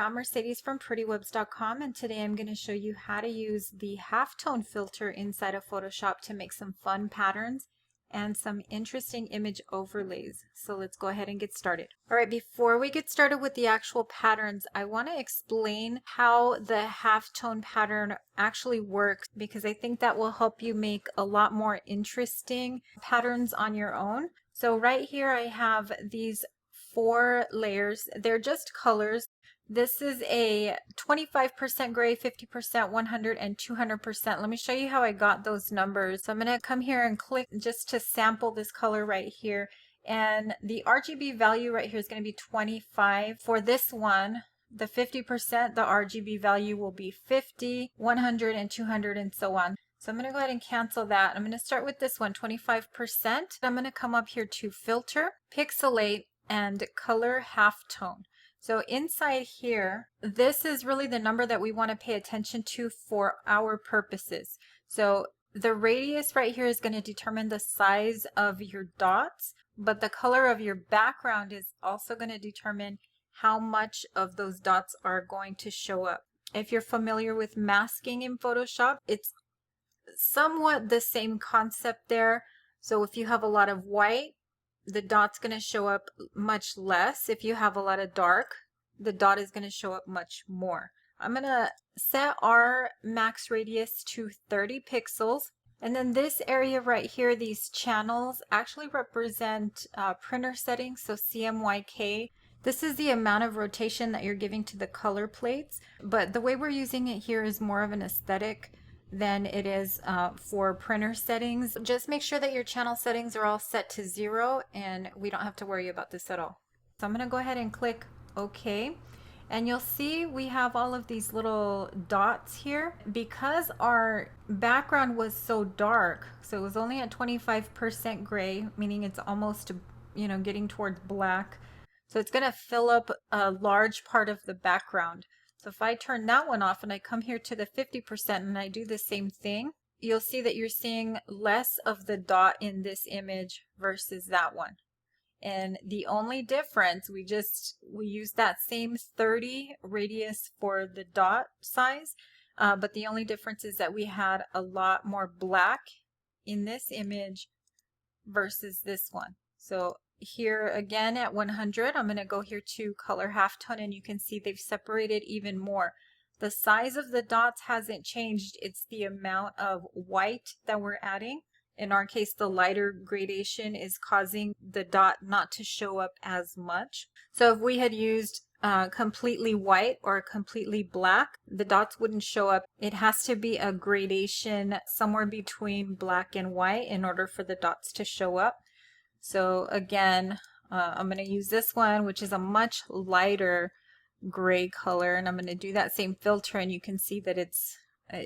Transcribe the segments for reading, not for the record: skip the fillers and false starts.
I'm Mercedes from PrettyWebz.com, and today I'm going to show you how to use the halftone filter inside of Photoshop to make some fun patterns and some interesting image overlays. So let's go ahead and get started. Alright, before we get started with the actual patterns, I want to explain how the halftone pattern actually works, because I think that will help you make a lot more interesting patterns on your own. So right here I have these 4 layers. They're just colors. This is a 25% gray, 50%, 100, and 200%. Let me show you how I got those numbers. So I'm going to come here and click just to sample this color right here. And the RGB value right here is going to be 25. For this one, the 50%, the RGB value will be 50, 100, and 200, and so on. So I'm going to go ahead and cancel that. I'm going to start with this one, 25%. I'm going to come up here to Filter, Pixelate, and Color Halftone. So inside here, this is really the number that we want to pay attention to for our purposes. So the radius right here is going to determine the size of your dots, but the color of your background is also going to determine how much of those dots are going to show up. If you're familiar with masking in Photoshop, it's somewhat the same concept there. So if you have a lot of white, the dot's going to show up much less. If you have a lot of dark, the dot is going to show up much more. I'm going to set our max radius to 30 pixels. And then this area right here, these channels actually represent printer settings, so CMYK. This is the amount of rotation that you're giving to the color plates, but the way we're using it here is more of an aesthetic than it is for printer settings. Just make sure that your channel settings are all set to 0 and we don't have to worry about this at all. So I'm going to go ahead and click OK, and you'll see we have all of these little dots here. Because our background was so dark, so it was only at 25% gray, meaning it's almost, getting towards black. So it's going to fill up a large part of the background. So if I turn that one off and I come here to the 50% and I do the same thing, you'll see that you're seeing less of the dot in this image versus that one. And the only difference, we use that same 30 radius for the dot size, but the only difference is that we had a lot more black in this image versus this one. So here again at 100, I'm going to go here to Color Halftone, and you can see they've separated even more. The size of the dots hasn't changed. It's the amount of white that we're adding. In our case, the lighter gradation is causing the dot not to show up as much. So if we had used completely white or completely black, the dots wouldn't show up. It has to be a gradation somewhere between black and white in order for the dots to show up. So again, I'm going to use this one, which is a much lighter gray color, and I'm going to do that same filter, and you can see that it's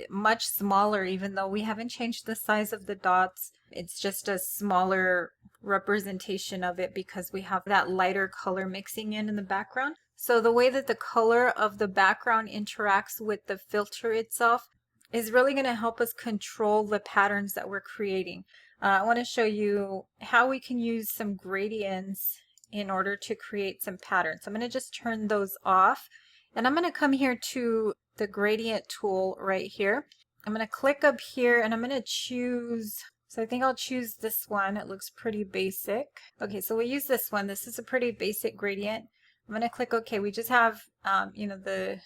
much smaller. Even though we haven't changed the size of the dots, it's just a smaller representation of it because we have that lighter color mixing in the background. So the way that the color of the background interacts with the filter itself is really going to help us control the patterns that we're creating. I want to show you how we can use some gradients in order to create some patterns. I'm going to just turn those off, and I'm going to come here to the gradient tool right here. I'm going to click up here and I'm going to choose, so I think I'll choose this one. It looks pretty basic. Okay, so we'll use this one. This is a pretty basic gradient. I'm going to click OK. We just have, the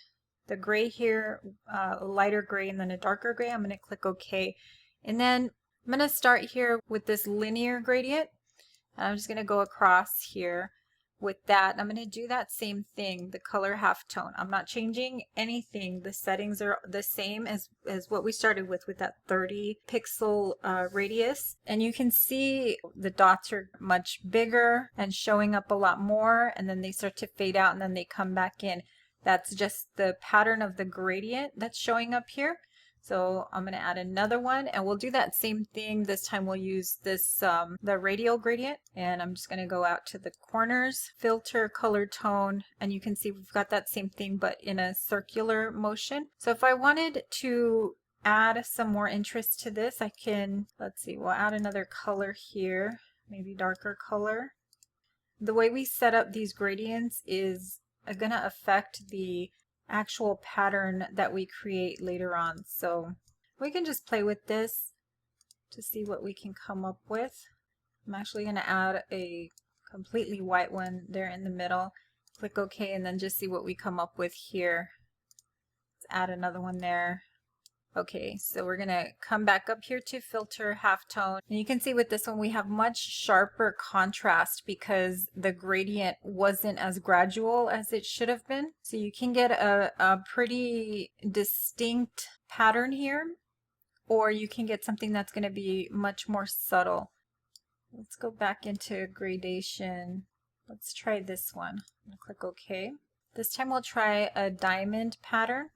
gray here, a lighter gray and then a darker gray. I'm going to click OK. And then I'm going to start here with this linear gradient. I'm just going to go across here with that. I'm going to do that same thing, the color halftone. I'm not changing anything. The settings are the same as what we started with that 30 pixel radius. And you can see the dots are much bigger and showing up a lot more, and then they start to fade out and then they come back in. That's just the pattern of the gradient that's showing up here. So I'm going to add another one, and we'll do that same thing. This time we'll use this, the radial gradient, and I'm just going to go out to the corners, filter, color tone, and you can see we've got that same thing but in a circular motion. So if I wanted to add some more interest to this, I can, let's see, we'll add another color here, maybe darker color. The way we set up these gradients is going to affect the actual pattern that we create later on. So we can just play with this to see what we can come up with. I'm actually going to add a completely white one there in the middle. Click OK, and then just see what we come up with here. Let's add another one there. Okay, so we're going to come back up here to filter halftone. And you can see with this one we have much sharper contrast because the gradient wasn't as gradual as it should have been. So you can get a pretty distinct pattern here, or you can get something that's going to be much more subtle. Let's go back into gradation. Let's try this one. I'm going to click OK. This time we'll try a diamond pattern.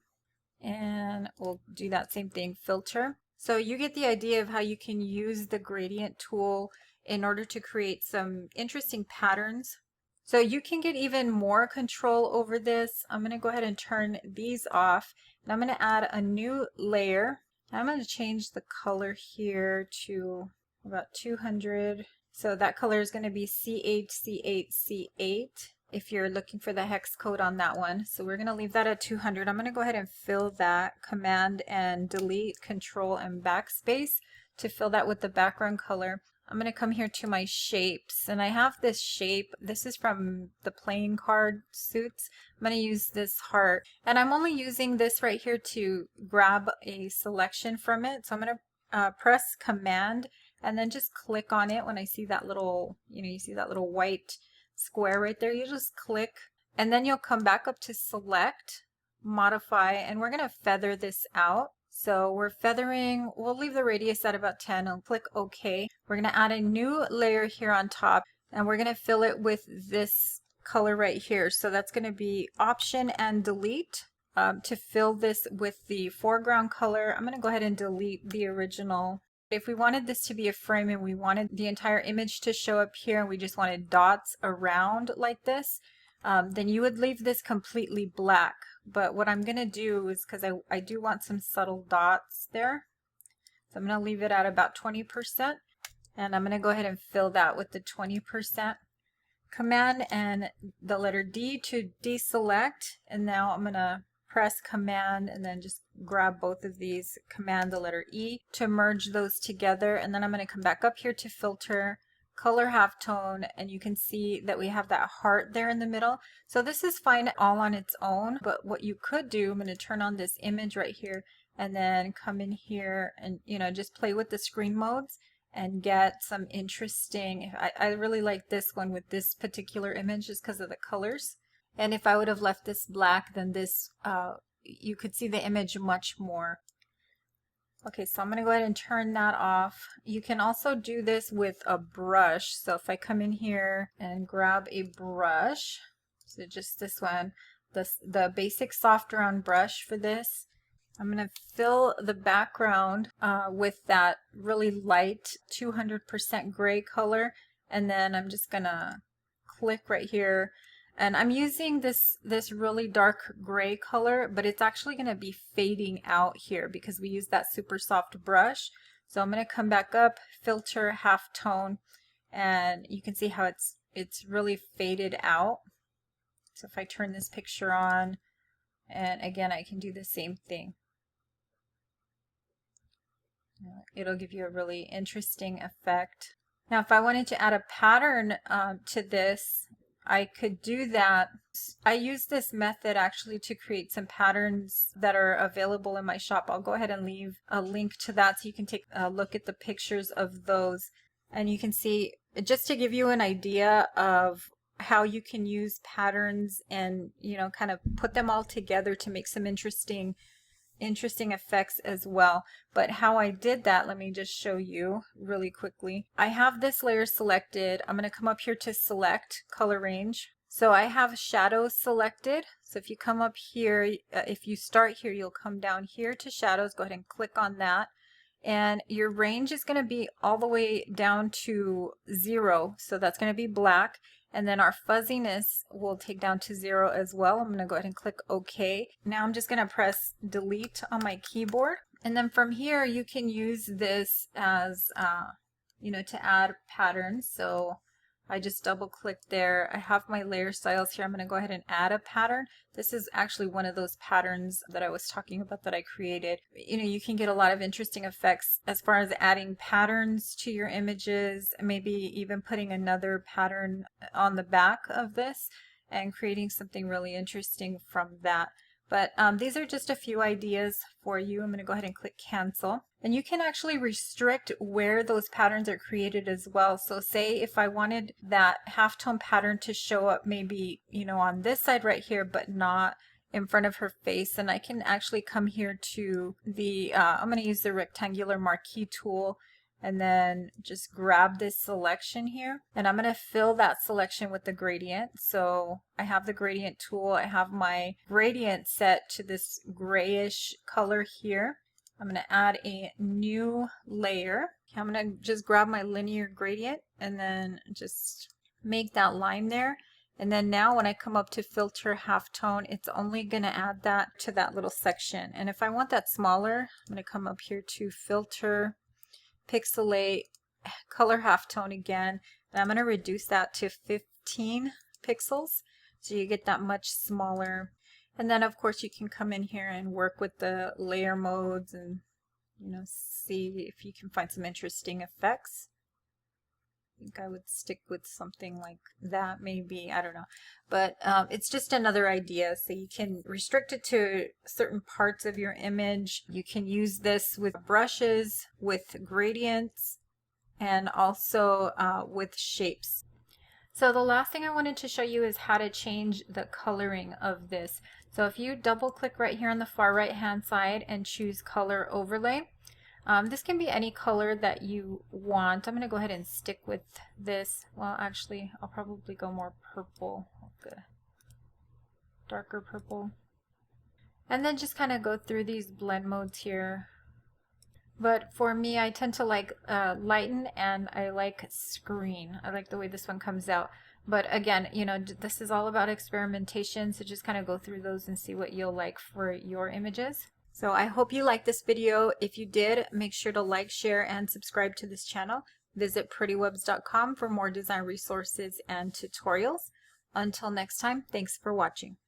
And we'll do that same thing, filter. So you get the idea of how you can use the gradient tool in order to create some interesting patterns. So you can get even more control over this. I'm going to go ahead and turn these off. And I'm going to add a new layer. I'm going to change the color here to about 200. So that color is going to be C8, C8, C8. If you're looking for the hex code on that one. So we're going to leave that at 200. I'm going to go ahead and fill that, Command and Delete, Control and Backspace to fill that with the background color. I'm going to come here to my shapes, and I have this shape. This is from the playing card suits. I'm going to use this heart, and I'm only using this right here to grab a selection from it. So I'm going to press Command and then just click on it when I see that little, you see that little white square right there. You just click, and then you'll come back up to select, modify, and we're going to feather this out. So we're feathering, we'll leave the radius at about 10 and click OK. We're going to add a new layer here on top, and we're going to fill it with this color right here. So that's going to be Option and Delete to fill this with the foreground color. I'm going to go ahead and delete the original. If we wanted this to be a frame and we wanted the entire image to show up here and we just wanted dots around like this, then you would leave this completely black. But what I'm going to do is, because I do want some subtle dots there, so I'm going to leave it at about 20%, and I'm going to go ahead and fill that with the 20%. Command and the letter D to deselect, and now I'm going to press Command and then just grab both of these, Command the letter E to merge those together, and then I'm going to come back up here to filter, color halftone, and you can see that we have that heart there in the middle. So this is fine all on its own, but what you could do, I'm going to turn on this image right here and then come in here and just play with the screen modes and get some interesting, I really like this one with this particular image just because of the colors. And if I would have left this black, then this, you could see the image much more. Okay, so I'm going to go ahead and turn that off. You can also do this with a brush. So if I come in here and grab a brush, so just this one, the basic soft round brush for this, I'm going to fill the background with that really light 200% gray color, and then I'm just going to click right here. And I'm using this really dark gray color, but it's actually going to be fading out here because we use that super soft brush. So I'm going to come back up, filter, halftone, and you can see how it's really faded out. So if I turn this picture on, and again, I can do the same thing. It'll give you a really interesting effect. Now, if I wanted to add a pattern to this, I could do that. I use this method actually to create some patterns that are available in my shop. I'll go ahead and leave a link to that so you can take a look at the pictures of those. And you can see, just to give you an idea of how you can use patterns and, kind of put them all together to make some interesting effects as well. But how I did that, let me just show you really quickly. I have this layer selected. I'm going to come up here to select color range. So I have shadows selected. So if you come up here, if you start here, you'll come down here to shadows. Go ahead and click on that. And your range is going to be all the way down to 0. So that's going to be black. And then our fuzziness will take down to 0 as well. I'm going to go ahead and click OK. Now I'm just going to press delete on my keyboard. And then from here, you can use this as, to add patterns. So I just double click there. I have my layer styles here. I'm going to go ahead and add a pattern. This is actually one of those patterns that I was talking about that I created. You know, you can get a lot of interesting effects as far as adding patterns to your images, maybe even putting another pattern on the back of this and creating something really interesting from that. But these are just a few ideas for you. I'm going to go ahead and click cancel. And you can actually restrict where those patterns are created as well. So say if I wanted that halftone pattern to show up maybe, you know, on this side right here, but not in front of her face, and I can actually come here to the, I'm going to use the rectangular marquee tool and then just grab this selection here, and I'm going to fill that selection with the gradient. So I have the gradient tool, I have my gradient set to this grayish color here. I'm going to add a new layer. I'm going to just grab my linear gradient and then just make that line there. And then now when I come up to filter halftone, it's only going to add that to that little section. And if I want that smaller, I'm going to come up here to filter, pixelate, color halftone again, and I'm going to reduce that to 15 pixels so you get that much smaller. And then of course you can come in here and work with the layer modes and, you know, see if you can find some interesting effects. I think I would stick with something like that maybe, I don't know, but it's just another idea. So you can restrict it to certain parts of your image. You can use this with brushes, with gradients, and also with shapes. So the last thing I wanted to show you is how to change the coloring of this. So if you double click right here on the far right hand side and choose color overlay, this can be any color that you want. I'm going to go ahead and stick with this. Well, actually, I'll probably go more purple, like a darker purple. And then just kind of go through these blend modes here. But for me, I tend to like lighten, and I like screen. I like the way this one comes out. But again, you know, this is all about experimentation, so just kind of go through those and see what you'll like for your images. So I hope you liked this video. If you did, make sure to like, share, and subscribe to this channel. Visit PrettyWebz.com for more design resources and tutorials. Until next time, thanks for watching.